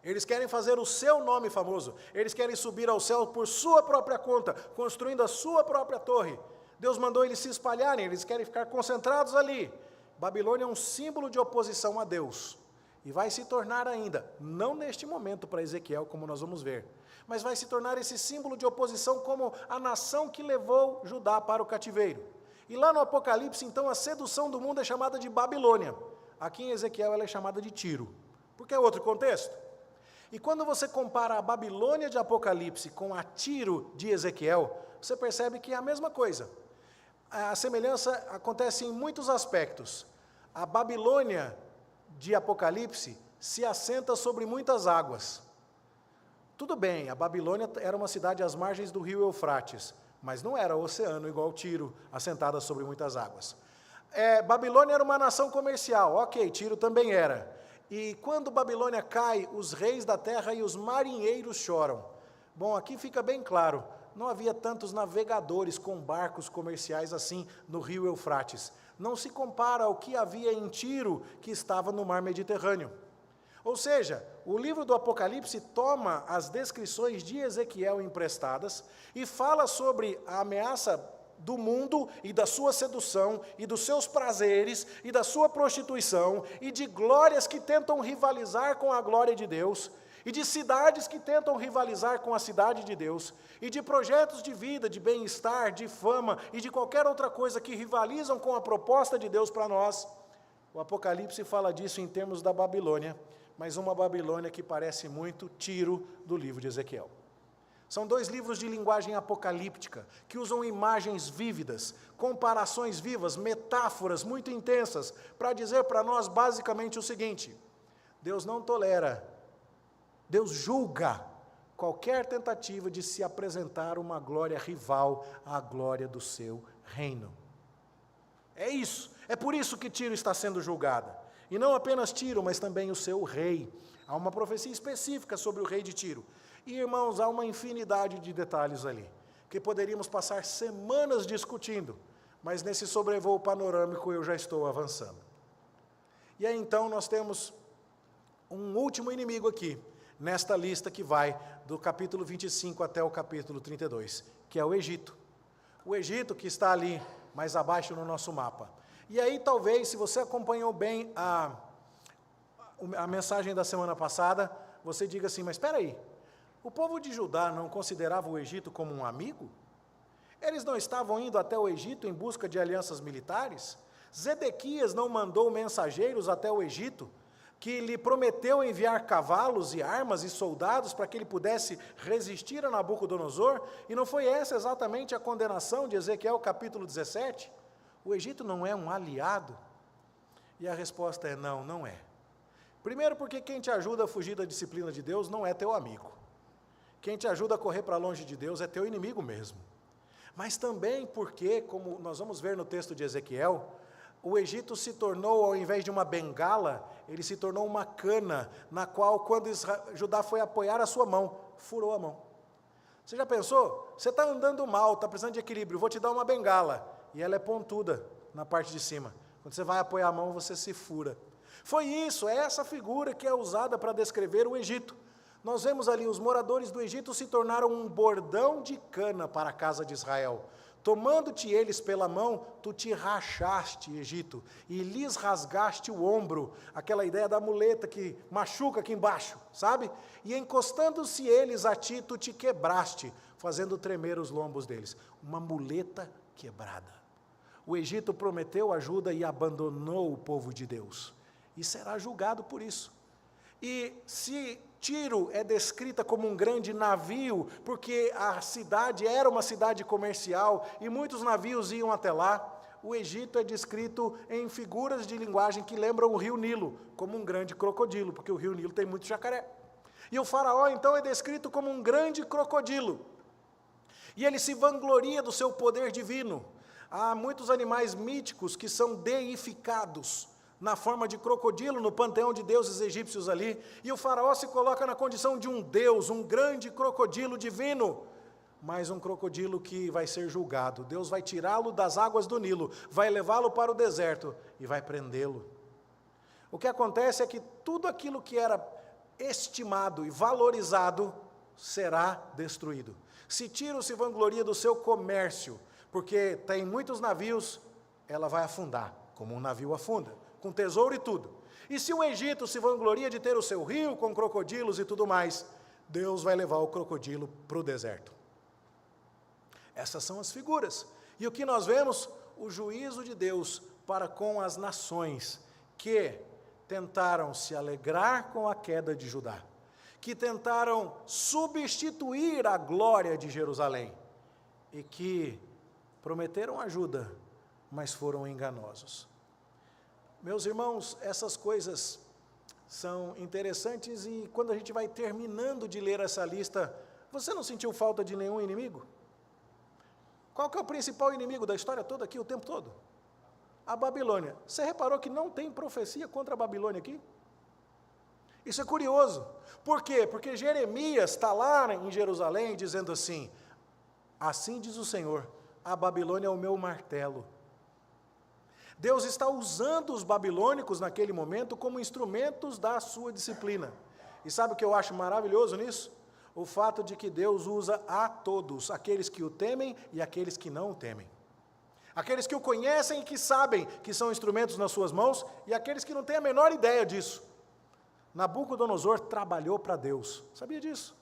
Speaker 1: Eles querem fazer o seu nome famoso, eles querem subir ao céu por sua própria conta, construindo a sua própria torre. Deus mandou eles se espalharem, eles querem ficar concentrados ali. Babilônia é um símbolo de oposição a Deus, e vai se tornar ainda, não neste momento para Ezequiel, como nós vamos ver, mas vai se tornar esse símbolo de oposição como a nação que levou Judá para o cativeiro. E lá no Apocalipse, então, a sedução do mundo é chamada de Babilônia. Aqui em Ezequiel ela é chamada de Tiro, porque é outro contexto. E quando você compara a Babilônia de Apocalipse com a Tiro de Ezequiel, você percebe que é a mesma coisa. A semelhança acontece em muitos aspectos. A Babilônia de Apocalipse se assenta sobre muitas águas. Tudo bem, a Babilônia era uma cidade às margens do rio Eufrates, mas não era oceano igual Tiro, assentada sobre muitas águas. Babilônia era uma nação comercial, ok, Tiro também era. E quando Babilônia cai, os reis da terra e os marinheiros choram. Bom, aqui fica bem claro, não havia tantos navegadores com barcos comerciais assim no rio Eufrates. Não se compara ao que havia em Tiro, que estava no mar Mediterrâneo. Ou seja, o livro do Apocalipse toma as descrições de Ezequiel emprestadas e fala sobre a ameaça do mundo e da sua sedução e dos seus prazeres e da sua prostituição e de glórias que tentam rivalizar com a glória de Deus e de cidades que tentam rivalizar com a cidade de Deus e de projetos de vida, de bem-estar, de fama e de qualquer outra coisa que rivalizam com a proposta de Deus para nós. O Apocalipse fala disso em termos da Babilônia, mas uma Babilônia que parece muito Tiro do livro de Ezequiel. São dois livros de linguagem apocalíptica, que usam imagens vívidas, comparações vivas, metáforas muito intensas, para dizer para nós basicamente o seguinte: Deus não tolera, Deus julga qualquer tentativa de se apresentar uma glória rival à glória do seu reino. É isso, é por isso que Tiro está sendo julgada. E não apenas Tiro, mas também o seu rei. Há uma profecia específica sobre o rei de Tiro. E, irmãos, há uma infinidade de detalhes ali, que poderíamos passar semanas discutindo, mas nesse sobrevoo panorâmico eu já estou avançando. E aí então nós temos um último inimigo aqui, nesta lista que vai do capítulo 25 até o capítulo 32, que é o Egito. O Egito que está ali, mais abaixo no nosso mapa. E aí talvez, se você acompanhou bem a mensagem da semana passada, você diga assim, mas espera aí, o povo de Judá não considerava o Egito como um amigo? Eles não estavam indo até o Egito em busca de alianças militares? Zedequias não mandou mensageiros até o Egito, que lhe prometeu enviar cavalos e armas e soldados para que ele pudesse resistir a Nabucodonosor? E não foi essa exatamente a condenação de Ezequiel capítulo 17? O Egito não é um aliado? E a resposta é não, não é. Primeiro porque quem te ajuda a fugir da disciplina de Deus não é teu amigo. Quem te ajuda a correr para longe de Deus é teu inimigo mesmo. Mas também porque, como nós vamos ver no texto de Ezequiel, o Egito se tornou, ao invés de uma bengala, ele se tornou uma cana, na qual, quando Judá foi apoiar a sua mão, furou a mão. Você já pensou? Você está andando mal, está precisando de equilíbrio, vou te dar uma bengala, e ela é pontuda na parte de cima. Quando você vai apoiar a mão, você se fura. Foi isso, é essa figura que é usada para descrever o Egito. Nós vemos ali, os moradores do Egito se tornaram um bordão de cana para a casa de Israel. Tomando-te eles pela mão, tu te rachaste, Egito, e lhes rasgaste o ombro, aquela ideia da muleta que machuca aqui embaixo, sabe? E encostando-se eles a ti, tu te quebraste, fazendo tremer os lombos deles. Uma muleta quebrada. O Egito prometeu ajuda e abandonou o povo de Deus, e será julgado por isso. E se Tiro é descrita como um grande navio, porque a cidade era uma cidade comercial e muitos navios iam até lá, o Egito é descrito em figuras de linguagem que lembram o rio Nilo, como um grande crocodilo, porque o rio Nilo tem muito jacaré. E o faraó, então, é descrito como um grande crocodilo. E ele se vangloria do seu poder divino. Há muitos animais míticos que são deificados, na forma de crocodilo, no panteão de deuses egípcios ali, e o faraó se coloca na condição de um deus, um grande crocodilo divino, mas um crocodilo que vai ser julgado. Deus vai tirá-lo das águas do Nilo, vai levá-lo para o deserto e vai prendê-lo. O que acontece é que tudo aquilo que era estimado e valorizado será destruído. Se Tiro se vangloria do seu comércio, porque tem muitos navios, ela vai afundar, como um navio afunda, com tesouro e tudo. E se o Egito se vangloria de ter o seu rio com crocodilos e tudo mais, Deus vai levar o crocodilo para o deserto. Essas são as figuras. E o que nós vemos? O juízo de Deus para com as nações que tentaram se alegrar com a queda de Judá, que tentaram substituir a glória de Jerusalém e que prometeram ajuda, mas foram enganosos. Meus irmãos, essas coisas são interessantes e quando a gente vai terminando de ler essa lista, você não sentiu falta de nenhum inimigo? Qual que é o principal inimigo da história toda aqui, o tempo todo? A Babilônia. Você reparou que não tem profecia contra a Babilônia aqui? Isso é curioso. Por quê? Porque Jeremias está lá em Jerusalém dizendo assim, Assim diz o Senhor, a Babilônia é o meu martelo. Deus está usando os babilônicos naquele momento como instrumentos da sua disciplina. E sabe o que eu acho maravilhoso nisso? O fato de que Deus usa a todos, aqueles que o temem e aqueles que não o temem. Aqueles que o conhecem e que sabem que são instrumentos nas suas mãos e aqueles que não têm a menor ideia disso. Nabucodonosor trabalhou para Deus, sabia disso?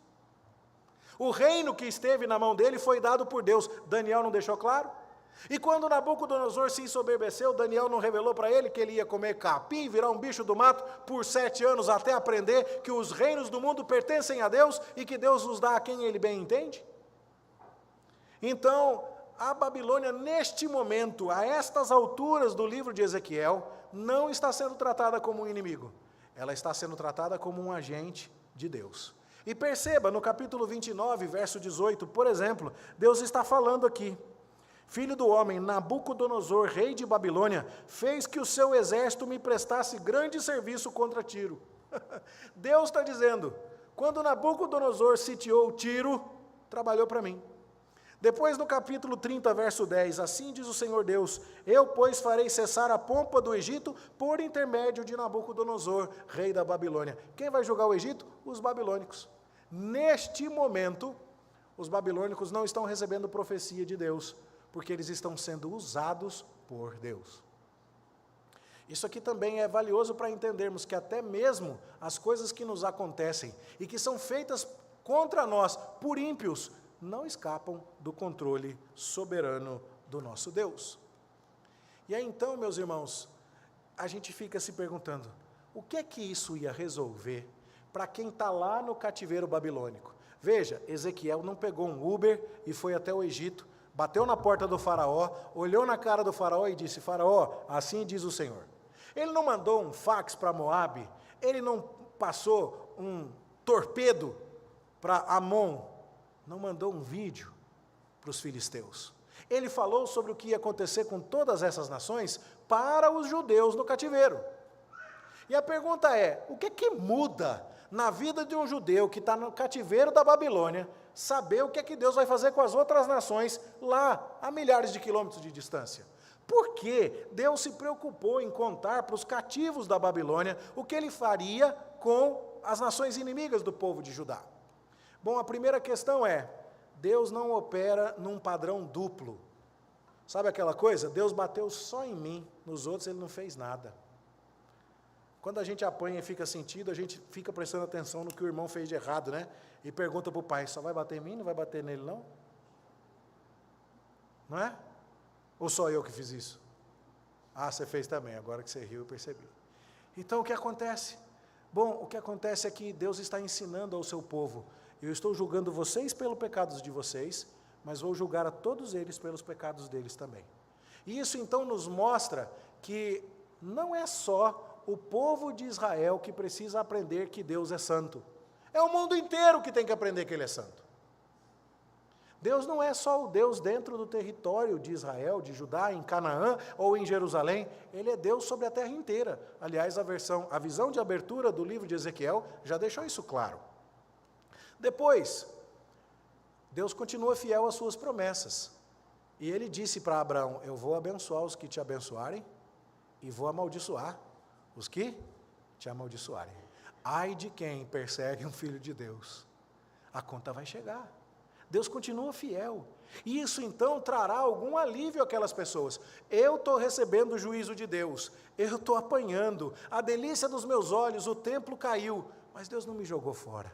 Speaker 1: O reino que esteve na mão dele foi dado por Deus, Daniel não deixou claro? E quando Nabucodonosor se ensoberbeceu, Daniel não revelou para ele que ele ia comer capim, virar um bicho do mato por 7 anos até aprender que os reinos do mundo pertencem a Deus e que Deus os dá a quem ele bem entende? Então, a Babilônia, neste momento, a estas alturas do livro de Ezequiel, não está sendo tratada como um inimigo. Ela está sendo tratada como um agente de Deus. E perceba, no capítulo 29, verso 18, por exemplo, Deus está falando aqui: Filho do homem, Nabucodonosor, rei de Babilônia, fez que o seu exército me prestasse grande serviço contra Tiro. Deus está dizendo, quando Nabucodonosor sitiou Tiro, trabalhou para mim. Depois no capítulo 30, verso 10, assim diz o Senhor Deus, eu, pois, farei cessar a pompa do Egito por intermédio de Nabucodonosor, rei da Babilônia. Quem vai julgar o Egito? Os babilônicos. Neste momento, os babilônicos não estão recebendo profecia de Deus, porque eles estão sendo usados por Deus. Isso aqui também é valioso para entendermos que até mesmo as coisas que nos acontecem e que são feitas contra nós por ímpios, não escapam do controle soberano do nosso Deus. E aí então, meus irmãos, a gente fica se perguntando, o que é que isso ia resolver para quem está lá no cativeiro babilônico? Veja, Ezequiel não pegou um Uber e foi até o Egito, bateu na porta do faraó, olhou na cara do faraó e disse, faraó, assim diz o Senhor. Ele não mandou um fax para Moabe, ele não passou um torpedo para Amon, não mandou um vídeo para os filisteus. Ele falou sobre o que ia acontecer com todas essas nações para os judeus no cativeiro. E a pergunta é, o que muda na vida de um judeu que está no cativeiro da Babilônia, saber o que Deus vai fazer com as outras nações lá, a milhares de quilômetros de distância? Por que Deus se preocupou em contar para os cativos da Babilônia o que ele faria com as nações inimigas do povo de Judá? Bom, a primeira questão é, Deus não opera num padrão duplo. Sabe aquela coisa? Deus bateu só em mim, nos outros ele não fez nada. Quando a gente apanha e fica sentido, a gente fica prestando atenção no que o irmão fez de errado, né? E pergunta para o pai, só vai bater em mim, não vai bater nele não? Não é? Ou só eu que fiz isso? Ah, você fez também, agora que você riu eu percebi. Então o que acontece? Bom, o que acontece é que Deus está ensinando ao seu povo, eu estou julgando vocês pelos pecados de vocês, mas vou julgar a todos eles pelos pecados deles também. E isso então nos mostra que não é só o povo de Israel que precisa aprender que Deus é santo. É o mundo inteiro que tem que aprender que Ele é santo. Deus não é só o Deus dentro do território de Israel, de Judá, em Canaã ou em Jerusalém. Ele é Deus sobre a terra inteira. Aliás, a visão de abertura do livro de Ezequiel já deixou isso claro. Depois, Deus continua fiel às suas promessas. E Ele disse para Abraão, eu vou abençoar os que te abençoarem e vou amaldiçoar os que te amaldiçoarem. Ai de quem persegue um filho de Deus. A conta vai chegar. Deus continua fiel. E isso então trará algum alívio àquelas pessoas. Eu estou recebendo o juízo de Deus. Eu estou apanhando. A delícia dos meus olhos, o templo caiu. Mas Deus não me jogou fora.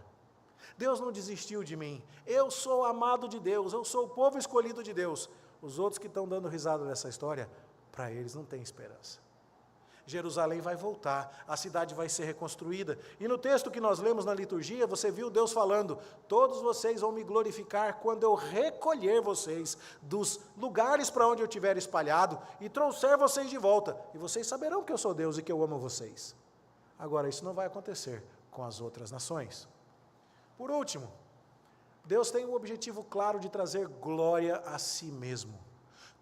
Speaker 1: Deus não desistiu de mim. Eu sou amado de Deus. Eu sou o povo escolhido de Deus. Os outros que estão dando risada nessa história, para eles não tem esperança. Jerusalém vai voltar, a cidade vai ser reconstruída. E no texto que nós lemos na liturgia, você viu Deus falando, todos vocês vão me glorificar quando eu recolher vocês dos lugares para onde eu tiver espalhado e trouxer vocês de volta. E vocês saberão que eu sou Deus e que eu amo vocês. Agora, isso não vai acontecer com as outras nações. Por último, Deus tem o objetivo claro de trazer glória a si mesmo.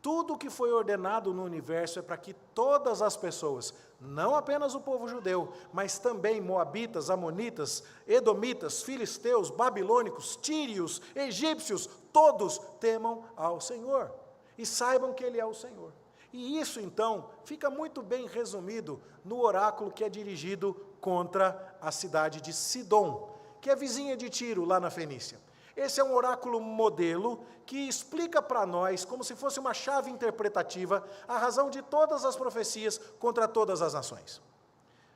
Speaker 1: Tudo o que foi ordenado no universo é para que todas as pessoas, não apenas o povo judeu, mas também moabitas, amonitas, edomitas, filisteus, babilônicos, tírios, egípcios, todos temam ao Senhor e saibam que Ele é o Senhor. E isso, então, fica muito bem resumido no oráculo que é dirigido contra a cidade de Sidom, que é vizinha de Tiro, lá na Fenícia. Esse é um oráculo modelo que explica para nós, como se fosse uma chave interpretativa, a razão de todas as profecias contra todas as nações.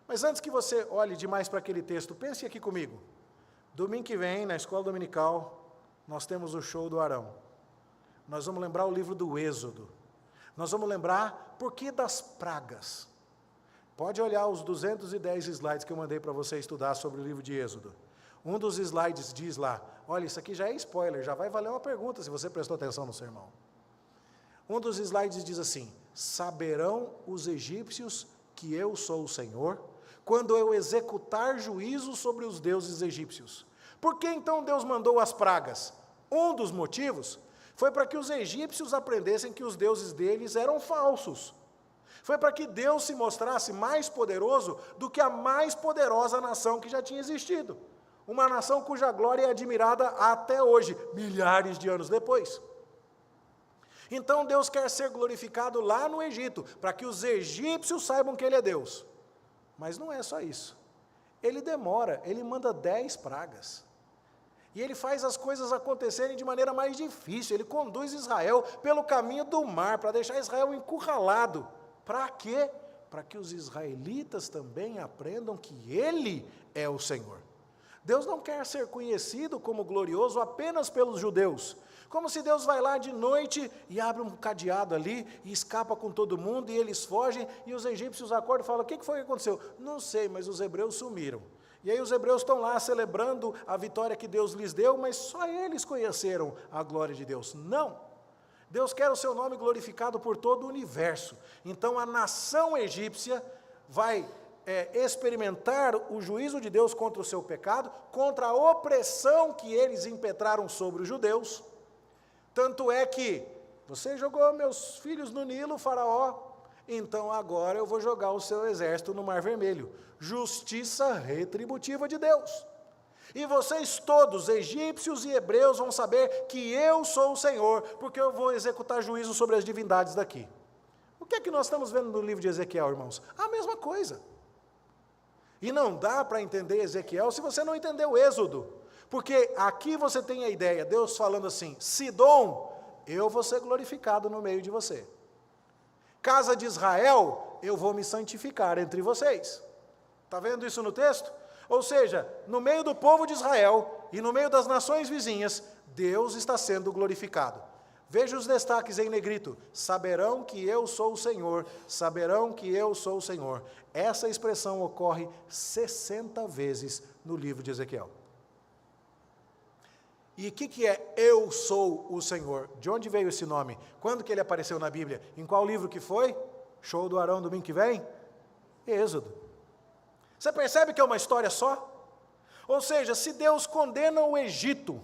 Speaker 1: Mas antes que você olhe demais para aquele texto, pense aqui comigo. Domingo que vem, na escola dominical, nós temos o show do Arão. Nós vamos lembrar o livro do Êxodo. Nós vamos lembrar por que das pragas. Pode olhar os 210 slides que eu mandei para você estudar sobre o livro de Êxodo. Um dos slides diz lá, olha, isso aqui já é spoiler, já vai valer uma pergunta se você prestou atenção no sermão. Um dos slides diz assim, saberão os egípcios que eu sou o Senhor, quando eu executar juízo sobre os deuses egípcios. Por que então Deus mandou as pragas? Um dos motivos foi para que os egípcios aprendessem que os deuses deles eram falsos. Foi para que Deus se mostrasse mais poderoso do que a mais poderosa nação que já tinha existido. Uma nação cuja glória é admirada até hoje, milhares de anos depois. Então Deus quer ser glorificado lá no Egito, para que os egípcios saibam que Ele é Deus. Mas não é só isso. Ele demora, Ele manda 10 pragas. E Ele faz as coisas acontecerem de maneira mais difícil. Ele conduz Israel pelo caminho do mar, para deixar Israel encurralado. Para quê? Para que os israelitas também aprendam que Ele é o Senhor. Deus não quer ser conhecido como glorioso apenas pelos judeus. Como se Deus vai lá de noite e abre um cadeado ali e escapa com todo mundo e eles fogem e os egípcios acordam e falam, o que foi que aconteceu? Não sei, mas os hebreus sumiram. E aí os hebreus estão lá celebrando a vitória que Deus lhes deu, mas só eles conheceram a glória de Deus. Não. Deus quer o seu nome glorificado por todo o universo. Então a nação egípcia vai experimentar o juízo de Deus contra o seu pecado, contra a opressão que eles impetraram sobre os judeus. Tanto é que, você jogou meus filhos no Nilo, Faraó, então agora eu vou jogar o seu exército no Mar Vermelho. Justiça retributiva de Deus. E vocês todos, egípcios e hebreus, vão saber que eu sou o Senhor, porque eu vou executar juízo sobre as divindades daqui. O que é que nós estamos vendo no livro de Ezequiel, irmãos? A mesma coisa. E não dá para entender Ezequiel se você não entender o Êxodo. Porque aqui você tem a ideia, Deus falando assim, Sidom, eu vou ser glorificado no meio de você. Casa de Israel, eu vou me santificar entre vocês. Está vendo isso no texto? Ou seja, no meio do povo de Israel e no meio das nações vizinhas, Deus está sendo glorificado. Veja os destaques em negrito. Saberão que eu sou o Senhor, saberão que eu sou o Senhor. Essa expressão ocorre 60 vezes no livro de Ezequiel. E o que é eu sou o Senhor? De onde veio esse nome? Quando que ele apareceu na Bíblia? Em qual livro que foi? Show do Arão domingo que vem? Êxodo. Você percebe que é uma história só? Ou seja, se Deus condena o Egito,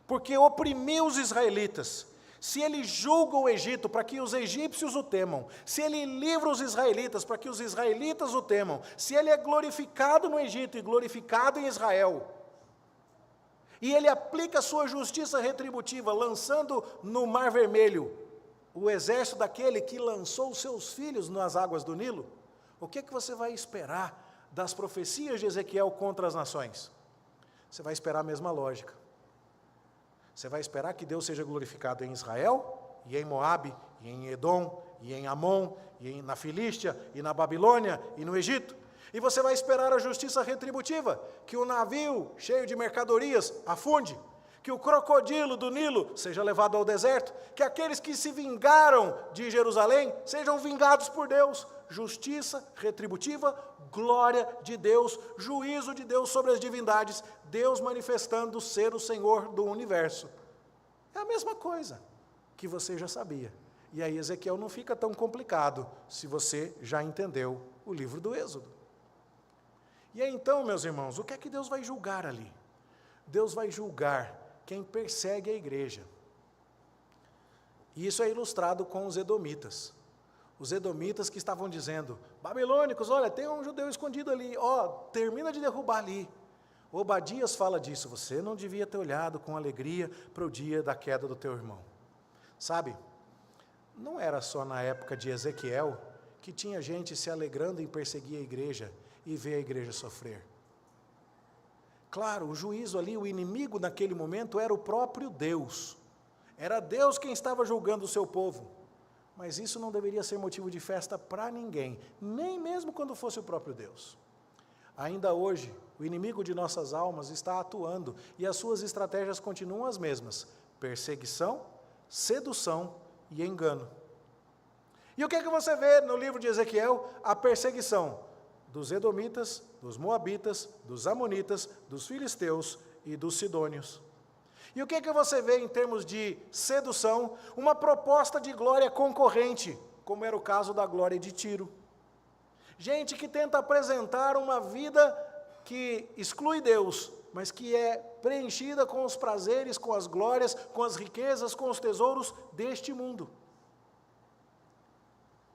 Speaker 1: porque oprimiu os israelitas, se Ele julga o Egito para que os egípcios o temam, se Ele livra os israelitas para que os israelitas o temam, se Ele é glorificado no Egito e glorificado em Israel, e Ele aplica a sua justiça retributiva, lançando no Mar Vermelho o exército daquele que lançou os seus filhos nas águas do Nilo, o que você vai esperar das profecias de Ezequiel contra as nações? Você vai esperar a mesma lógica. Você vai esperar que Deus seja glorificado em Israel, e em Moabe, e em Edom, e em Amon, e na Filístia, e na Babilônia, e no Egito. E você vai esperar a justiça retributiva, que o navio cheio de mercadorias afunde, que o crocodilo do Nilo seja levado ao deserto, que aqueles que se vingaram de Jerusalém sejam vingados por Deus. Justiça retributiva, glória de Deus, juízo de Deus sobre as divindades, Deus manifestando ser o Senhor do universo. É a mesma coisa que você já sabia. E aí Ezequiel não fica tão complicado se você já entendeu o livro do Êxodo. E aí então, meus irmãos, o que é que Deus vai julgar ali? Deus vai julgar quem persegue a igreja. E isso é ilustrado com os edomitas. Os edomitas que estavam dizendo, babilônicos, olha, tem um judeu escondido ali, termina de derrubar ali. Obadias fala disso, você não devia ter olhado com alegria para o dia da queda do teu irmão. Sabe, não era só na época de Ezequiel que tinha gente se alegrando em perseguir a igreja e ver a igreja sofrer. Claro, o juízo ali, o inimigo naquele momento era o próprio Deus. Era Deus quem estava julgando o seu povo. Mas isso não deveria ser motivo de festa para ninguém, nem mesmo quando fosse o próprio Deus. Ainda hoje, o inimigo de nossas almas está atuando e as suas estratégias continuam as mesmas: perseguição, sedução e engano. E o que é que você vê no livro de Ezequiel? A perseguição dos edomitas, dos moabitas, dos amonitas, dos filisteus e dos sidônios. E o que é que você vê em termos de sedução? Uma proposta de glória concorrente, como era o caso da glória de Tiro. Gente que tenta apresentar uma vida que exclui Deus, mas que é preenchida com os prazeres, com as glórias, com as riquezas, com os tesouros deste mundo.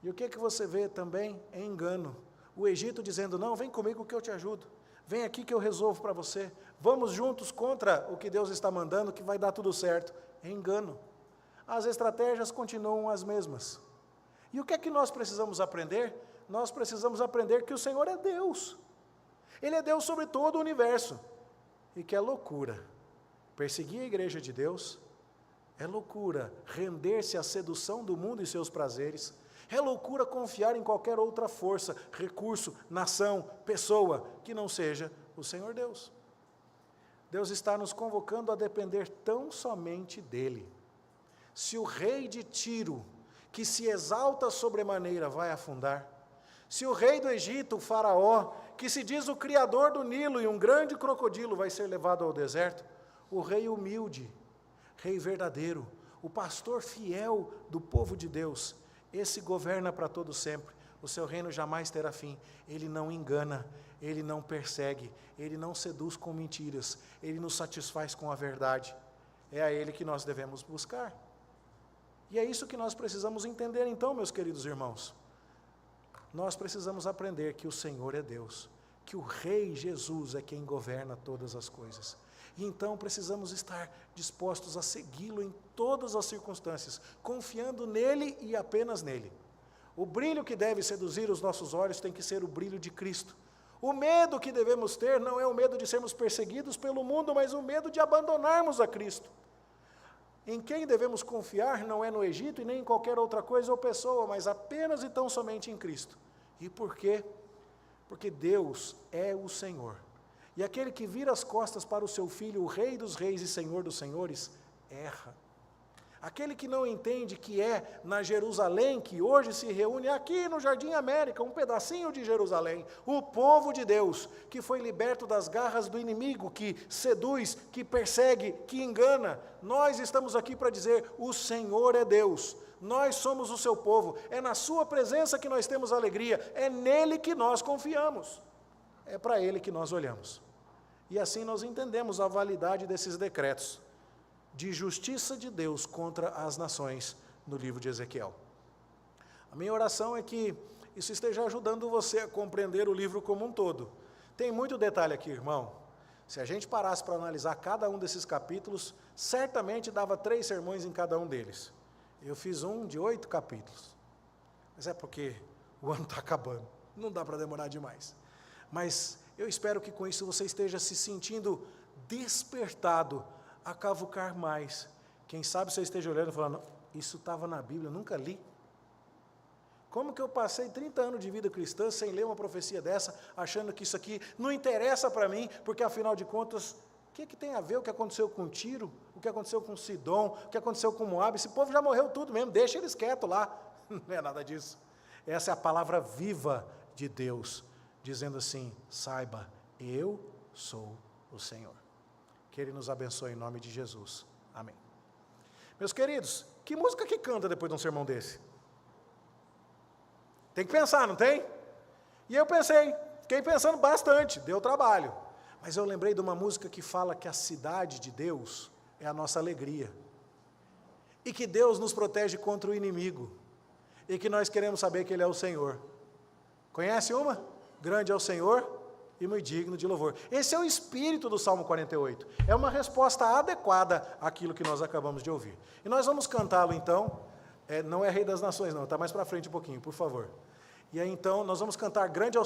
Speaker 1: E o que é que você vê também? É engano. O Egito dizendo, não, vem comigo que eu te ajudo. Vem aqui que eu resolvo para você. Vamos juntos contra o que Deus está mandando, que vai dar tudo certo. É engano. As estratégias continuam as mesmas. E o que é que nós precisamos aprender? Nós precisamos aprender que o Senhor é Deus. Ele é Deus sobre todo o universo. E que é loucura perseguir a igreja de Deus, é loucura render-se à sedução do mundo e seus prazeres, é loucura confiar em qualquer outra força, recurso, nação, pessoa, que não seja o Senhor Deus. Deus está nos convocando a depender tão somente dEle. Se o rei de Tiro, que se exalta sobremaneira, vai afundar, se o rei do Egito, o faraó, que se diz o criador do Nilo e um grande crocodilo, vai ser levado ao deserto, o rei humilde, rei verdadeiro, o pastor fiel do povo de Deus, esse governa para todo sempre, o seu reino jamais terá fim, ele não engana, ele não persegue, ele não seduz com mentiras, ele nos satisfaz com a verdade, é a ele que nós devemos buscar. E é isso que nós precisamos entender então, meus queridos irmãos. Nós precisamos aprender que o Senhor é Deus, que o Rei Jesus é quem governa todas as coisas. E então precisamos estar dispostos a segui-lo em todas as circunstâncias, confiando nele e apenas nele. O brilho que deve seduzir os nossos olhos tem que ser o brilho de Cristo. O medo que devemos ter não é o medo de sermos perseguidos pelo mundo, mas o medo de abandonarmos a Cristo. Em quem devemos confiar não é no Egito e nem em qualquer outra coisa ou pessoa, mas apenas e tão somente em Cristo. E por quê? Porque Deus é o Senhor. E aquele que vira as costas para o seu Filho, o Rei dos Reis e Senhor dos Senhores, erra. Aquele que não entende que é na Jerusalém, que hoje se reúne aqui no Jardim América, um pedacinho de Jerusalém, o povo de Deus, que foi liberto das garras do inimigo, que seduz, que persegue, que engana. Nós estamos aqui para dizer, o Senhor é Deus, nós somos o seu povo, é na sua presença que nós temos alegria, é nele que nós confiamos, é para ele que nós olhamos. E assim nós entendemos a validade desses decretos de justiça de Deus contra as nações no livro de Ezequiel. A minha oração é que isso esteja ajudando você a compreender o livro como um todo. Tem muito detalhe aqui, irmão. Se a gente parasse para analisar cada um desses capítulos, certamente dava 3 sermões em cada um deles. Eu fiz um de 8 capítulos. Mas é porque o ano está acabando, não dá para demorar demais. Mas eu espero que com isso você esteja se sentindo despertado a cavucar mais. Quem sabe você esteja olhando e falando, isso estava na Bíblia, eu nunca li. Como que eu passei 30 anos de vida cristã sem ler uma profecia dessa, achando que isso aqui não interessa para mim, porque afinal de contas, o que tem a ver o que aconteceu com Tiro, o que aconteceu com Sidom, o que aconteceu com Moabe? Esse povo já morreu tudo mesmo, deixa eles quietos lá. Não é nada disso. Essa é a palavra viva de Deus, dizendo assim, saiba, eu sou o Senhor. Que Ele nos abençoe em nome de Jesus. Amém. Meus queridos, que música que canta depois de um sermão desse? Tem que pensar, não tem? E eu fiquei pensando bastante, deu trabalho. Mas eu lembrei de uma música que fala que a cidade de Deus é a nossa alegria. E que Deus nos protege contra o inimigo. E que nós queremos saber que Ele é o Senhor. Conhece uma? Grande é o Senhor e muito digno de louvor. Esse é o espírito do Salmo 48. É uma resposta adequada àquilo que nós acabamos de ouvir. E nós vamos cantá-lo então, não é Rei das Nações não, está mais para frente um pouquinho, por favor. E aí então nós vamos cantar Grande ao